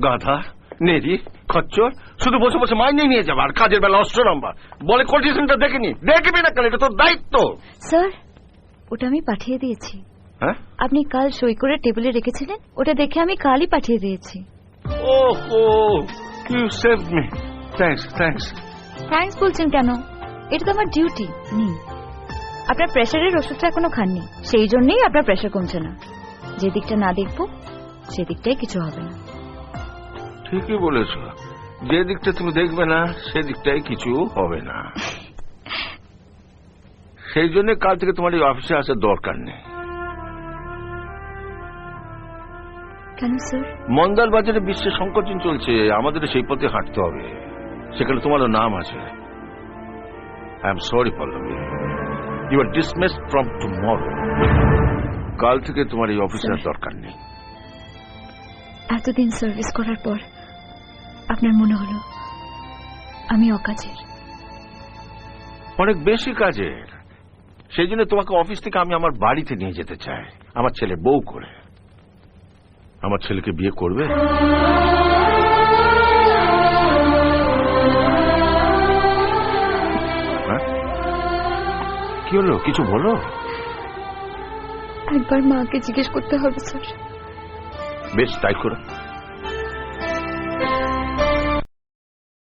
গাধা, নেরি, খচ্চর, শুধু বসে বসে মাইনে নিয়ে যাবে আর কাজের বেলা অস্ত্র নাম্বার। বলে কোটেশনটা দেখেনি, দেখবি না কাল, এটা তোর দায়িত্ব। স্যার, ওটা আমি পাঠিয়ে দিয়েছি। হ্যাঁ, আপনি কাল সই করে টেবিলে রেখেছিলেন, ওটা দেখে আমি কালই পাঠিয়ে দিয়েছি। ওহো, you save me. Thanks thanks. Thanks বলছেন কেন? এটা তো আমার ডিউটি। নিন, আপনার প্রেশারের ওষুধটা এখনো খাননি, সেই জন্যই আপনার প্রেশার কমছে না। যে দিকটা না দেখবো সেদিকটাই কিছু হবে না। ঠিকই বলেছ, যে দিকটা তুমি দেখবে না সেদিকটাই কিছু হবে না। সেই জন্য কাল থেকে তোমার এই অফিসে আসার দরকার নেই। কেন স্যার? মন্দার বাজারে বিশ্বের সংকোচন চলছে, আমাদের সেই পথে হাঁটতে হবে। সেখানে তোমারও নাম আছে। I am sorry Pallavi, you are dismissed from tomorrow. কাল থেকে তোমার এই অফিসের দরকার নেই। এতদিন সার্ভিস করার পর আপনার মনে হলো আমি অকাজের? অনেক বেশি কাজের। সেই জন্য তোমাকে অফিস থেকে আমি আমার বাড়িতে নিয়ে যেতে চাই, আমার ছেলে বউ করে। আমার ছেলেকে বিয়ে করবে? কি হলো, কিছু বলো। একবার মাকে জিজ্ঞেস করতে হবে স্যার। বেশ, তাই করো।